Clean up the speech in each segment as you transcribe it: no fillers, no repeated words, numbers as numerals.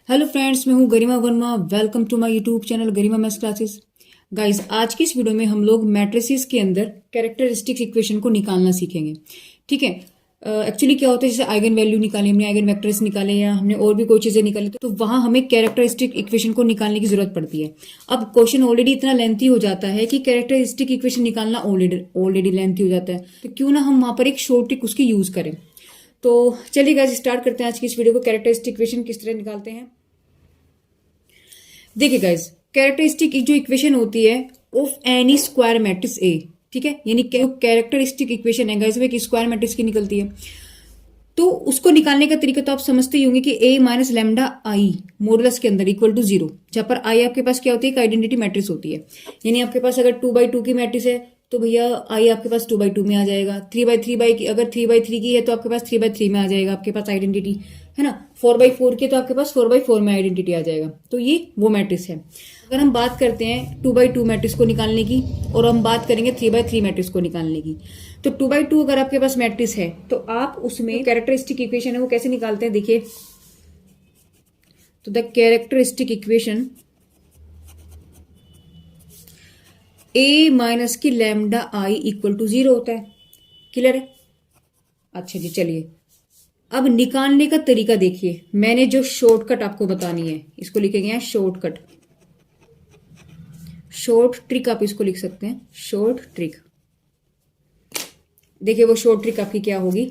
Hello friends, मैं हूं Garima Verma. Welcome to my YouTube channel Garima maths classes. Guys, आज की इस वीडियो में हम लोग मैट्रिसेस के अंदर कैरेक्टरिस्टिक्स इक्वेशन को निकालना सीखेंगे। ठीक है। एक्चुअली क्या होता है, जैसे आइगन वैल्यू निकाले हमने, आइगन वेक्टर्स निकाले, या हमने और भी कोई चीजें निकाली, तो वहां हमें कैरेक्टरिस्टिक इक्वेशन को निकालने की जरूरत पड़ती है। अब क्वेश्चन ऑलरेडी इतना लेंथी हो जाता है कि कैरेक्टरिस्टिक इक्वेशन निकालना ऑलरेडी लेंथी हो जाता है, तो क्यों ना हम वहां पर एक शॉर्ट ट्रिक उसकी यूज करें। तो चलिए गाइस, स्टार्ट करते हैं आज की इस वीडियो को। कैरेक्टरिस्टिक इक्वेशन किस तरह निकालते हैं, देखिए गाइस। कैरेक्टरिस्टिक जो इक्वेशन होती है of N E square matrix A, ठीक है, यानी कैरेक्टरिस्टिक इक्वेशन है गाइस वो एक स्क्वायर मैट्रिक्स की निकलती है। तो उसको निकालने का तरीका तो आप समझते ही होंगे कि ए माइनस लेमडा आई मॉडुलस के अंदर इक्वल टू 0, जहां पर आई आपके पास क्या होती है, एक आइडेंटिटी मैट्रिक्स होती है। यानी आपके पास अगर 2/2 की मैट्रिक्स है तो भैया आई आपके पास 2/2 में आ जाएगा। 3/3 की अगर 3/3 की है तो आपके पास 3/3 में आ जाएगा आपके पास आइडेंटिटी, है ना। 4/4 की तो आपके पास 4/4 में आइडेंटिटी आ जाएगा। तो ये वो मैट्रिक्स है। अगर हम बात करते हैं 2/2 मैट्रिक्स को निकालने की, और हम बात करेंगे 3/3 मैट्रिक्स को निकालने की, तो 2/2 अगर आपके पास मैट्रिक्स है तो आप उसमें कैरेक्टरिस्टिक इक्वेशन है वो कैसे निकालते हैं, देखिए। तो the characteristic equation A minus की लैम्डा आई इक्वल टू 0 होता है। क्लियर है? अच्छा जी, चलिए अब निकालने का तरीका देखिए। मैंने जो शॉर्टकट आपको बतानी है इसको लिखेंगे यहाँ शॉर्टकट, शॉर्ट ट्रिक आप इसको लिख सकते हैं, शॉर्ट ट्रिक। देखिए वो शॉर्ट ट्रिक आपकी क्या होगी,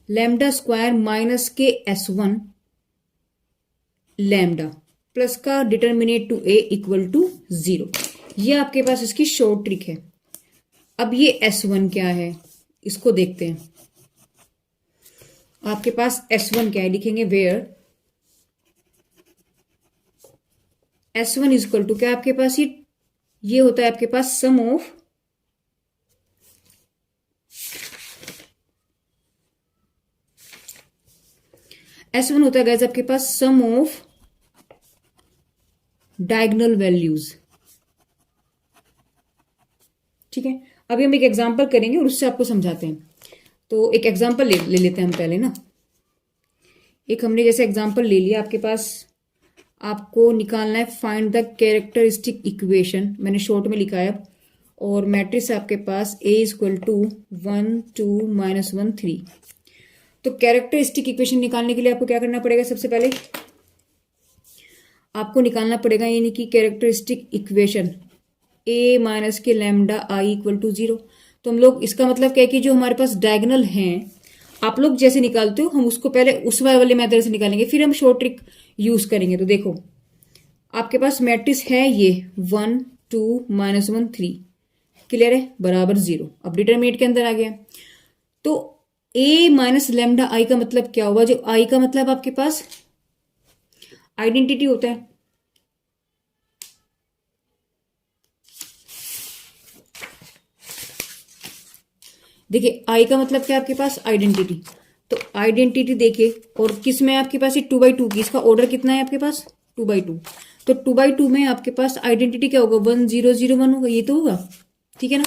लैम्डा स्क्वायर माइनस के S1 लैम्डा प्लस का determinant to A equal to 0। ये आपके पास इसकी शॉर्ट ट्रिक है। अब ये S1 क्या है इसको देखते हैं। आपके पास S1 क्या है, लिखेंगे where S1 is equal to क्या, आपके पास ये होता है आपके पास सम ऑफ S1 होता है गाइस आपके पास सम ऑफ डायगोनल वैल्यूज। ठीक है। अभी हम एक एग्जांपल करेंगे और उससे आपको समझाते हैं। तो एक एग्जांपल ले लेते हैं हम पहले ना। एक हमने जैसे एग्जांपल ले लिया, आपके पास आपको निकालना है फाइंड द कैरेक्टरिस्टिक इक्वेशन, मैंने शॉर्ट में लिखा है, और मैट्रिक्स आपके पास ए इक्वल टू 1 2 -1 3। तो कैरेक्टरिस्टिक इक्वेशन निकालने के लिए आपको क्या करना पड़ेगा, सबसे पहले आपको निकालना पड़ेगा यानी कि कैरेक्टरिस्टिक इक्वेशन ए माइनस के लैम्डा आई इक्वल टू 0। तो हम लोग इसका मतलब क्या है कि जो हमारे पास डायगोनल हैं, आप लोग जैसे निकालते हो हम उसको पहले उस वाले मेथड से निकालेंगे, फिर हम शॉर्ट ट्रिक यूज करेंगे। तो देखो आपके पास मैट्रिक्स है ये 1 2 -1 3, क्लियर है, बराबर 0। अब डिटरमिनेट के अंदर आ गया। तो ए माइनस लैम्डा आई का मतलब क्या हुआ, जो आई का मतलब आपके पास आइडेंटिटी होता है। देखिए आई का मतलब क्या, आपके पास आइडेंटिटी। तो आइडेंटिटी देखिए, और किस में आपके पास ये 2/2 की, इसका ऑर्डर कितना है आपके पास 2/2। तो 2/2 में आपके पास आइडेंटिटी क्या होगा, 1 0 0 1 होगा, ये तो होगा, ठीक है ना।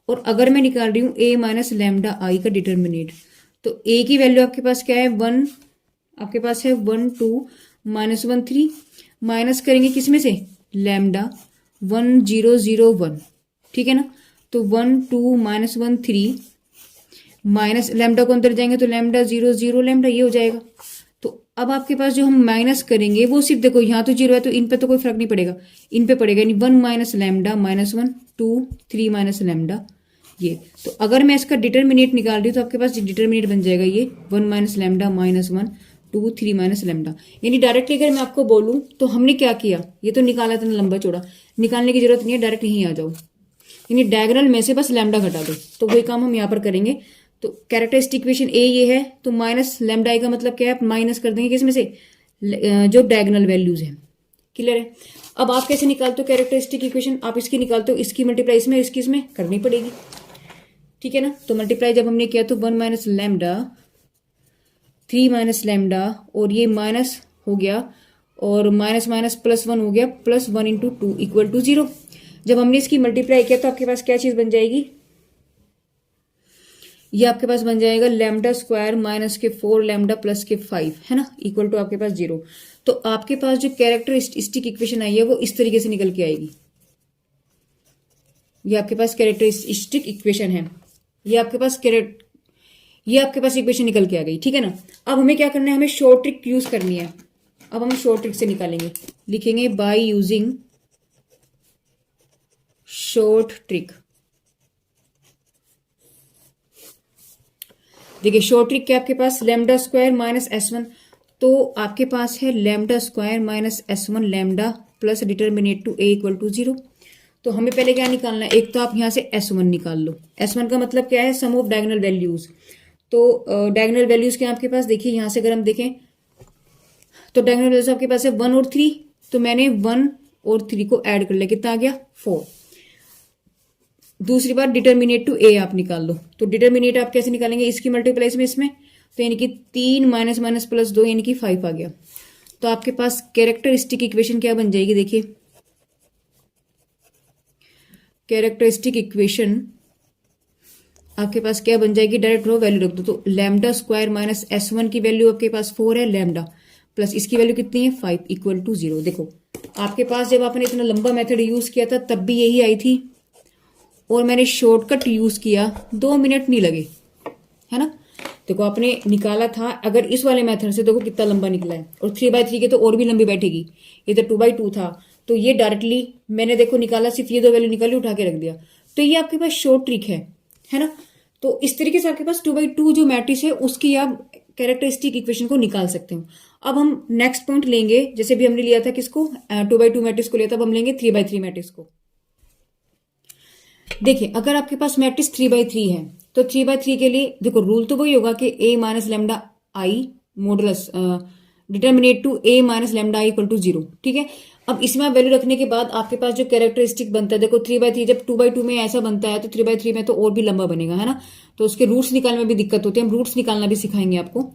और अगर मैं निकाल रही हूं ए माइनस लैम्डा आई का डिटर्मिनेट, तो ए की वैल्यू आपके पास क्या है 1, आपके पास है 1 2 -1 3, माइनस करेंगे किसमें से, लैम्डा 1 0 0 1, ठीक है ना। तो 1 2 -1 3 माइनस लैम्डा को अंदर जाएंगे तो लैम्डा 0 0 लैम्डा, ये हो जाएगा। तो अब आपके पास जो हम माइनस करेंगे वो सिर्फ देखो यहाँ तो 0 है तो इन पे तो कोई फर्क नहीं पड़ेगा, इन पे पड़ेगा, यानी 1 माइनस लैम्डा -1 2 3 माइनस लैम्डा ये। तो अगर मैं इसका डिटर्मिनेट निकाल रही हूँ तो आपके पास डिटर्मिनेट बन जाएगा ये 1 माइनस लैम्डा -1 2 3 माइनस लैम्डा। यानी डायरेक्टली अगर मैं आपको बोलूं तो हमने क्या किया, ये तो निकाला था ना लंबा चौड़ा, निकालने की जरूरत नहीं है, डायरेक्ट यहीं आ जाओ, यानी डायगोनल में से बस लैम्डा घटा दो। तो वही काम हम यहाँ पर करेंगे। तो कैरेक्टरिस्टिक इक्वेशन ए ये है, तो माइनस लैम्डा आई का मतलब क्या है, माइनस कर देंगे किसमें से, जो डायगोनल वैल्यूज है। क्लियर है? अब आप कैसे निकालते हो कैरेक्टरिस्टिक इक्वेशन, आप इसकी निकालते हो, इसकी मल्टीप्लाई इसमें इसकी इसमें करनी पड़ेगी, ठीक है ना। तो मल्टीप्लाई जब हमने किया तो 1 माइनस लैम्डा 3 माइनस लैम्डा, और ये माइनस हो गया, और माइनस माइनस प्लस 1 हो गया, प्लस 1 इंटू 2 इक्वल टू 0। जब हमने इसकी मल्टीप्लाई किया तो आपके पास क्या चीज बन जाएगी, ये आपके पास बन जाएगा लैम्डा स्क्वायर माइनस के 4 लैम्डा प्लस के 5, है ना, इक्वल टू आपके पास 0। तो आपके पास जो कैरेक्टरिस्टिक इक्वेशन आई है वो इस तरीके से निकल के आएगी। ये आपके पास कैरेक्टरिस्टिक इक्वेशन है, ये आपके पास इक्वेशन निकल के आ गई, ठीक है ना। अब हमें क्या करना है, हमें शॉर्ट ट्रिक यूज करनी है। अब हम शॉर्ट ट्रिक से निकालेंगे, लिखेंगे बाय यूजिंग शॉर्ट ट्रिक। देखिए शॉर्ट ट्रिक क्या आपके पास, लैम्डा स्क्वायर माइनस S1, तो आपके पास है lambda square minus S1 lambda plus determinant to A equal to 0। तो हमें पहले क्या निकालना है, एक तो आप यहां से S1 निकाल लो। S1 का मतलब क्या है, सम ऑफ डायगोनल वैल्यूज। तो डायगोनल वैल्यूज क्या आपके पास, देखिए यहां से अगर हम देखें तो डायगोनल वैल्यूज आपके पास है 1 और 3, तो मैंने 1 और 3 को ऐड कर लिया, कितना आ गया 4। दूसरी बार डिटर्मिनेट टू ए आप निकाल लो, तो डिटर्मिनेट आप कैसे निकालेंगे, इसकी मल्टीप्लाई में इसमें, तो यानी कि 3 माइनस माइनस प्लस 2 यानी कि 5 आ गया। तो आपके पास कैरेक्टरिस्टिक इक्वेशन क्या बन जाएगी, देखिए कैरेक्टरिस्टिक इक्वेशन आपके पास क्या बन जाएगी, डायरेक्ट रो वैल्यू रख दो। तो लैम्डा स्क्वायर माइनस S1 की वैल्यू आपके पास 4 है लैम्डा, प्लस इसकी वैल्यू कितनी है 5 इक्वल टू 0। देखो आपके पास जब आपने इतना लंबा मेथड यूज किया था तब भी यही आई थी, और मैंने शॉर्टकट यूज किया, 2 मिनट नहीं लगे, है ना। देखो आपने निकाला था, अगर इस वाले मेथड से देखो कितना लंबा निकला है, और 3/3 के तो और भी लंबी बैठेगी, ये तो 2/2 था, तो ये डायरेक्टली मैंने देखो निकाला, सिर्फ ये 2 वैल्यू निकाली, उठा के रख दिया। तो ये आपके पास शॉर्ट ट्रिक है ना। तो इस तरीके से आपके पास 2/2 जो मैट्रिक्स है उसकी आप कैरेक्टरिस्टिक इक्वेशन को निकाल सकते हो। अब हम नेक्स्ट पॉइंट लेंगे, जैसे भी हमने लिया था किसको, 2/2 मैट्रिक्स को लिया था, अब हम लेंगे 3/3 मैट्रिक्स को। देखिए अगर आपके पास मैट्रिक्स 3/3 है, तो 3/3 के लिए देखो रूल तो वही होगा कि A minus lambda I modulus determinant to A minus lambda I equal to 0, ठीक है। अब इसमें आप वैल्यू रखने के बाद आपके पास जो कैरेक्टरिस्टिक बनता है, देखो 3/3 जब 2/2 में ऐसा बनता है तो 3/3 में तो और भी लंबा बनेगा, है ना। तो उसके रूट्स निकालने में भी दिक्कत होती है, हम रूट्स निकालना भी सिखाएंगे आपको।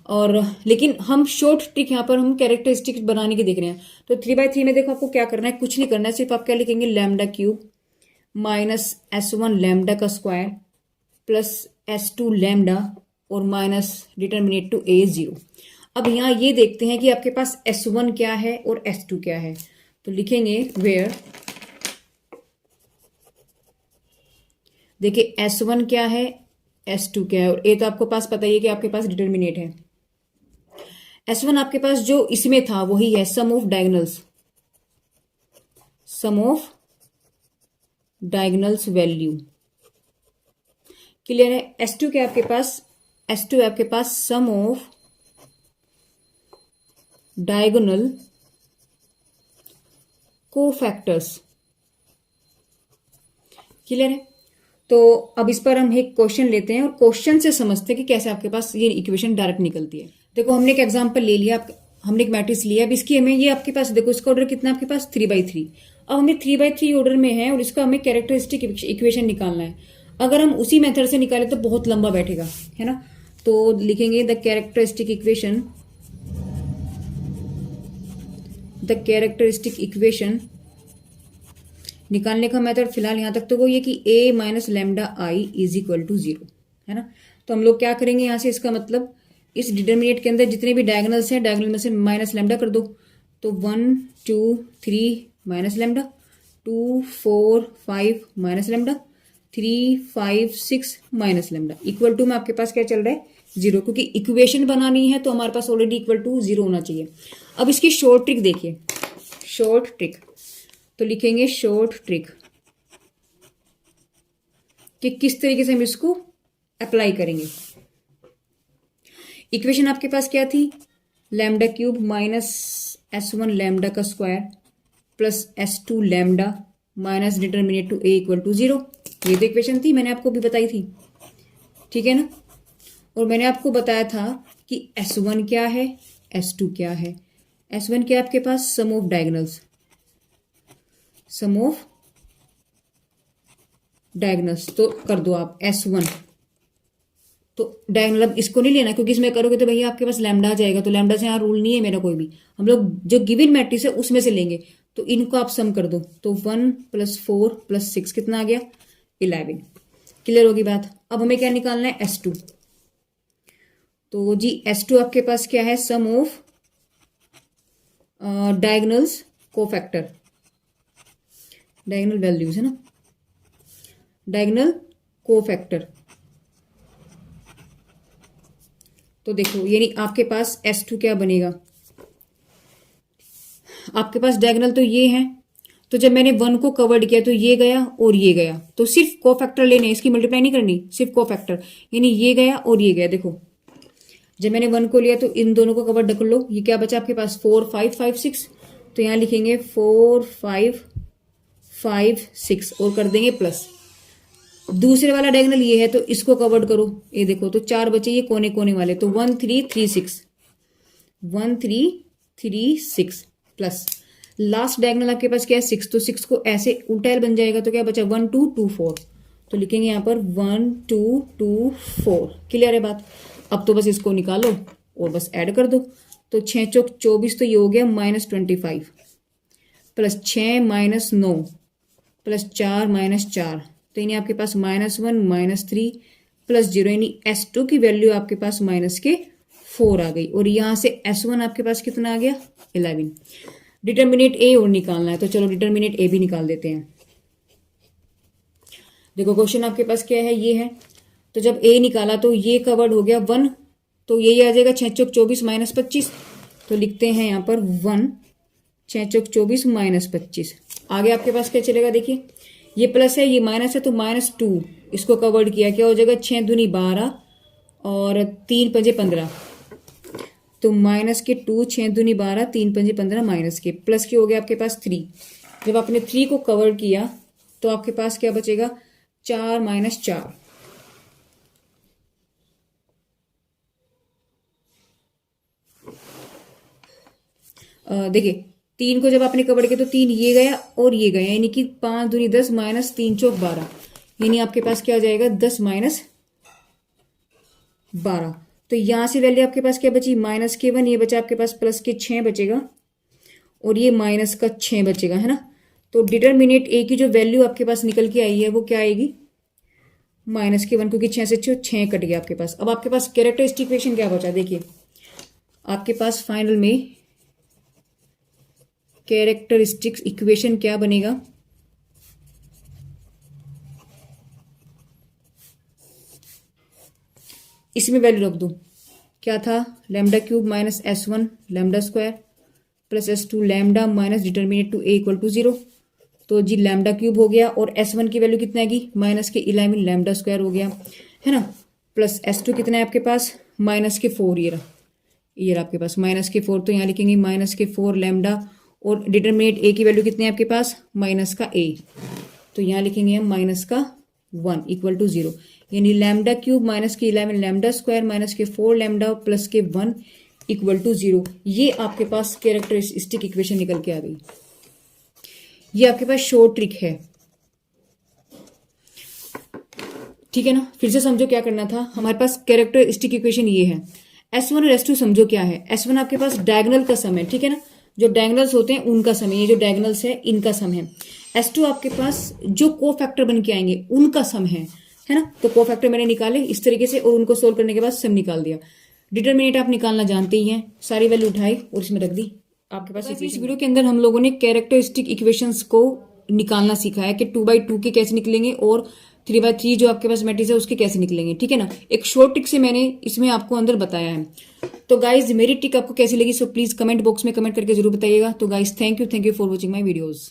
और लेकिन हम शॉर्ट ट्रिक यहाँ पर हम कैरेक्टरिस्टिक बनाने की देख रहे हैं। तो 3/3 में देखो आपको क्या करना है, कुछ नहीं करना है, सिर्फ आप क्या लिखेंगे, lambda cube minus S1 lambda का स्क्वायर प्लस S2 लैम्डा और माइनस डिटर्मिनेट टू A 0। अब यहाँ ये देखते हैं कि आपके पास S1 क्या है और S2 क्या है, तो लिखेंगे वेयर, देखिए S1 क्या है, S2 क्या है, और A तो आपको पास पता ही है कि आपके पास डिटर्मिनेट है। S1 आपके पास जो इसमें था वही है, sum of diagonals, sum of diagonals value, clear है। S2 क्या आपके पास, S2 आपके पास sum of diagonal cofactors, clear है। तो अब इस पर हम एक क्वेश्चन लेते हैं और क्वेश्चन से समझते हैं कि कैसे आपके पास ये इक्वेशन डायरेक्ट निकलती है। देखो हमने एक एग्जांपल ले लिया, हमने एक मैट्रिक्स लिया, अब इसकी हमें ये आपके पास देखो इसका ऑर्डर कितना आपके पास 3/3। अब हमें 3/3 ऑर्डर में है और इसका हमें कैरेक्टरिस्टिक इक्वेशन निकालना है। अगर हम उसी मेथड से निकाले तो बहुत लंबा बैठेगा, है ना। तो लिखेंगे the characteristic equation, the characteristic equation निकालने का मेथड फिलहाल यहां तक तो वो ये कि A minus lambda I is equal to 0, है ना। तो हम लोग क्या करेंगे यहां से, इसका मतलब इस डिटर्मिनेट के अंदर जितने भी डायगोनल्स हैं, डायगोनल में से माइनस लैम्डा कर दो। तो 1 2 3 minus lambda, 2 4 5 minus lambda, 3 5 6 minus lambda, equal to में आपके पास क्या चल रहा है 0, क्योंकि इक्वेशन बनानी है तो हमारे पास ऑलरेडी इक्वल टू 0 होना चाहिए। अब इसकी शॉर्ट ट्रिक देखिए, शॉर्ट ट्रिक, तो लिखेंगे शॉर्ट ट्रिक कि किस तरीके से हम इसको अप्लाई करेंगे। इक्वेशन आपके पास क्या थी, lambda cube minus S1 lambda का square plus S2 lambda minus determinant to A equal to 0। ये तो इक्वेशन थी, मैंने आपको भी बताई थी, ठीक है ना। और मैंने आपको बताया था कि S1 क्या है, S2 क्या है। S1 क्या आपके पास, sum of diagonals, sum of diagonals, तो कर दो आप S1, तो डायगोनल अब इसको नहीं लेना क्योंकि इसमें करोगे तो भैया आपके पास लैम्डा आ जाएगा, तो लैम्डा से यहाँ रूल नहीं है मेरा कोई भी, हम लोग जो गिवन मैट्रिक्स है उसमें से लेंगे। तो इनको आप सम कर दो, तो 1 + 4 + 6 कितना आ गया 11, क्लियर होगी बात। अब हमें क्या निकालना है, S2। तो जी S2 आपके पास क्या है, sum of diagonals cofactor, diagonal values है ना, डायगोनल कोफैक्टर। तो देखो यानी आपके पास S2 क्या बनेगा, आपके पास डायगोनल तो ये है, तो जब मैंने 1 को कवर्ड किया तो ये गया और ये गया, तो सिर्फ कोफैक्टर लेने, इसकी मल्टीप्लाई नहीं करनी, सिर्फ कोफैक्टर, यानी ये गया और ये गया। देखो जब मैंने 1 को लिया तो इन दोनों को कवर्ड कर लो, ये क्या बचा आपके पास 4 5 5 6, तो यहां लिखेंगे 4 5 5 6 और कर देंगे प्लस। दूसरे वाला डायगोनल ये है तो इसको कवर्ड करो, ये देखो तो 4 बचे ये कोने कोने वाले, तो 1 3 3 6 1 3 3 6 प्लस लास्ट डायगोनल आपके पास क्या है 6, तो 6 को ऐसे उल्टा एल बन जाएगा, तो क्या बचा 1 2 2 4, तो लिखेंगे यहाँ पर 1 2 2 4। क्लियर है बात। अब तो बस इसको निकालो और बस ऐड कर दो, तो 6 चौक 24, तो ये हो गया -25 प्लस 6 -9 प्लस 4 -4, तो यानी आपके पास -1 -3 प्लस 0, यानी S2 की वैल्यू आपके पास -4 आ गई, और यहां से S1 आपके पास कितना आ गया 11। डिटर्मिनेट ए और निकालना है, तो चलो डिटर्मिनेट ए भी निकाल देते हैं। देखो क्वेश्चन आपके पास क्या है, ये है, तो जब ए निकाला तो ये कवर्ड हो गया 1, तो यही आ जाएगा 6 चौक 24 -25, तो लिखते हैं यहाँ पर 1 6 चौक 24 -25। आगे आपके पास क्या चलेगा, देखिए ये प्लस है ये माइनस है, तो -2 इसको कवर्ड किया, क्या हो जाएगा 6 दूनी 12 और 3 पंजे 15, तो माइनस के 2 6 दूनी 12 3 पंजे 15 माइनस के, प्लस के हो गया आपके पास 3। जब आपने 3 को कवर किया तो आपके पास क्या बचेगा 4 -4, देखिए 3 को जब आपने कवर किया तो 3 ये गया और ये गया, यानी कि 5 दूनी 10 -3 चौक 12, यानी आपके पास क्या आ जाएगा 10 -12। तो यहां से वैल्यू आपके पास क्या बची -1, ये बचा आपके पास प्लस के 6 बचेगा और ये माइनस का 6 बचेगा, है ना। तो डिटर्मिनेट ए की जो वैल्यू आपके पास निकल के आई है वो क्या आएगी -1, क्योंकि 6 से 6 कट गया आपके पास। अब आपके पास कैरेक्टरिस्टिक इक्वेशन क्या बचा, देखिए आपके पास फाइनल में कैरेक्टरिस्टिक इक्वेशन क्या बनेगा, इसमें वैल्यू रख दूं, क्या था λ³ -S1 λ² plus S2 lambda minus determinant to A = 0, तो जी λ³ हो गया, और S1 की वैल्यू कितना आएगी -11 λ² हो गया, है ना, प्लस S2 कितना है आपके पास -4, ये रहा आपके पास -4, तो यहाँ लिखेंगे -4 लैम्डा, और डिटर्मिनेट A की वैल्यू कितनी है आपके पास -A, तो यहाँ लिखेंगे हम -1 = 0, यानी λ³ -11 λ² -4 लैम्डा प्लस के 1 = 0। ये आपके पास कैरेक्टरिस्टिक इक्वेशन निकल के आ गई। ये आपके पास शॉर्ट ट्रिक है, ठीक है ना। फिर से समझो क्या करना था, हमारे पास कैरेक्टरिस्टिक इक्वेशन ये है, S1 और S2 समझो क्या है, S1 आपके पास डायगोनल का सम है, ठीक है ना, जो डायगोनल्स होते हैं उनका सम है, ये जो डायगोनल्स है इनका सम है। S2 आपके पास जो कोफैक्टर बन के आएंगे उनका सम है ना, तो कोफैक्टर मैंने निकाले इस तरीके से और उनको सोल्व करने के बाद सम निकाल दिया। डिटर्मिनेट आप निकालना जानते ही हैं, सारी वैल्यू उठाई और इसमें रख दी आपके पास। इस वीडियो के अंदर हम लोगों ने कैरेक्टरिस्टिक इक्वेशंस को निकालना सीखा है कि 2/2 के कैसे निकलेंगे और 3/3 जो आपके पास मैट्रिक्स है उसके कैसे निकलेंगे, ठीक है ना। एक शॉर्ट ट्रिक से मैंने इसमें आपको अंदर बताया है। तो गाइज मेरी ट्रिक आपको कैसी लगी, सो प्लीज कमेंट बॉक्स में कमेंट करके जरूर बताइएगा। तो guys thank you for watching my videos.